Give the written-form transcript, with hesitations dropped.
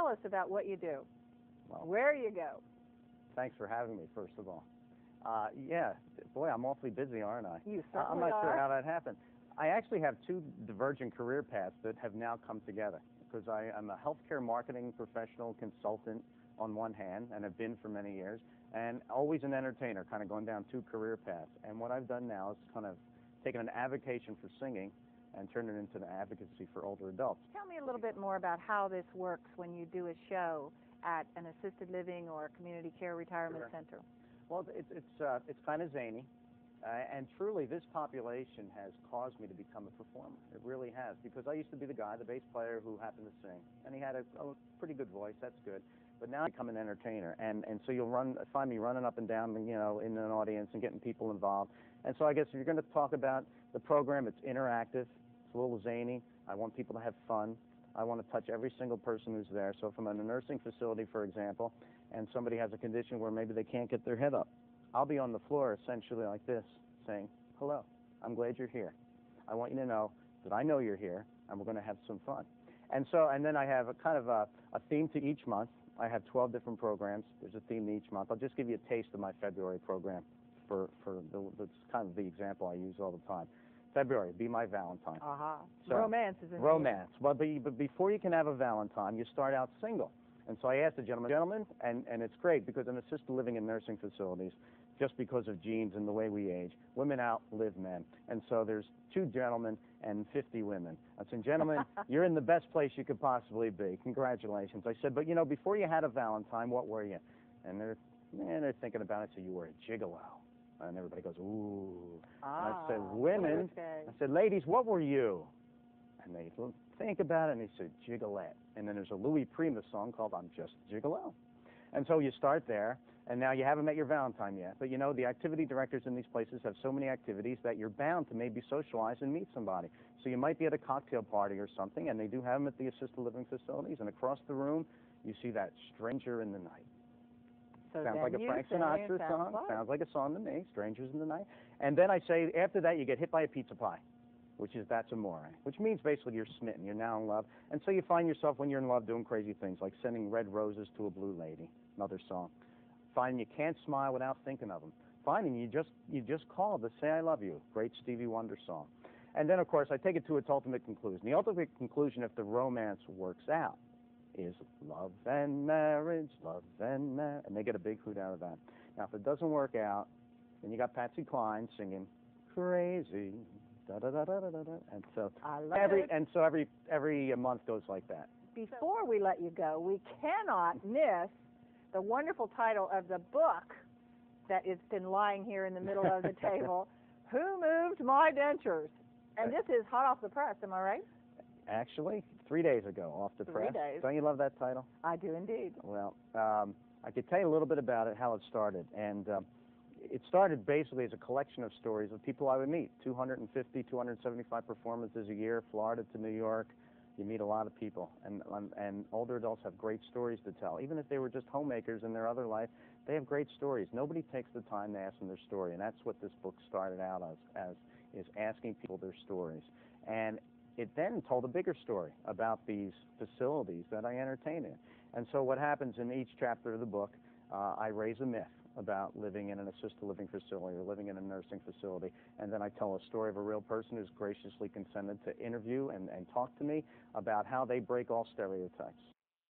us about what you do, Well, where you go. thanks for having me, first of all. Yeah, boy, I'm awfully busy, aren't I? You I'm certainly not sure are. how that happened. I actually have two divergent career paths that have now come together, because I'm a healthcare marketing professional consultant on one hand, and have been for many years, and always an entertainer, kind of going down two career paths. And what I've done now is kind of taken an avocation for singing and turned it into an advocacy for older adults. Tell me a little bit more about how this works when you do a show at an assisted living or community care retirement Sure. center. Well, it's kind of zany, and truly this population has caused me to become a performer. It really has, because I used to be the guy, the bass player who happened to sing, and he had a pretty good voice. That's good. But now I become an entertainer, and so you'll find me running up and down, in an audience and getting people involved. And so I guess if you're going to talk about the program, it's interactive, it's a little zany. I want people to have fun. I want to touch every single person who's there. So if I'm in a nursing facility, for example, and somebody has a condition where maybe they can't get their head up, I'll be on the floor essentially like this, saying, hello, I'm glad you're here. I want you to know that I know you're here, and we're going to have some fun. And then I have a kind of a theme to each month. I have 12 different programs. There's a theme to each month. I'll just give you a taste of my February program that's kind of the example I use all the time. February, Be My Valentine. So, romance is in romance. Well, but before you can have a Valentine, you start out single. And so I asked the gentleman, and it's great, because in assisted living and nursing facilities, just because of genes and the way we age, women outlive men. And so there's 2 gentlemen and 50 women. I said, gentlemen, you're in the best place you could possibly be. Congratulations. I said, but before you had a Valentine, what were you? And they're thinking about it. So you were a gigolo. And everybody goes, ooh. And I said, women. Okay. I said, ladies, what were you? And they think about it, and they said, gigolette. And then there's a Louis Prima song called I'm Just a Gigolo. And so you start there, and now you haven't met your Valentine yet. But the activity directors in these places have so many activities that you're bound to maybe socialize and meet somebody. So you might be at a cocktail party or something, and they do have them at the assisted living facilities, and across the room, you see that Stranger in the Night. So sounds like a Frank Sinatra song. Like. Sounds like a song to me, Strangers in the Night. And then I say, after that, you get hit by a pizza pie, which is That's Amore, which means basically you're smitten, you're now in love. And so you find yourself, when you're in love, doing crazy things, like sending red roses to a blue lady, another song. Finding you can't smile without thinking of them. Finding you just call to say I love you, great Stevie Wonder song. And then, of course, I take it to its ultimate conclusion. The ultimate conclusion, if the romance works out, is love and marriage, and they get a big hoot out of that. Now, if it doesn't work out, then you got Patsy Cline singing Crazy, da da da da da da, and so every month goes like that. Before we let you go, we cannot miss the wonderful title of the book that has been lying here in the middle of the table, Who Moved My Dentures? And this is hot off the press, am I right? Actually, 3 days ago, off the press. 3 days. Don't you love that title? I do indeed. Well, I could tell you a little bit about it, how it started. And it started basically as a collection of stories of people I would meet, 250, 275 performances a year, Florida to New York. You meet a lot of people, and older adults have great stories to tell. Even if they were just homemakers in their other life, they have great stories. Nobody takes the time to ask them their story, and that's what this book started out as is asking people their stories. And it then told a bigger story about these facilities that I entertain in. And so what happens in each chapter of the book, I raise a myth about living in an assisted living facility or living in a nursing facility, and then I tell a story of a real person who's graciously consented to interview and talk to me about how they break all stereotypes.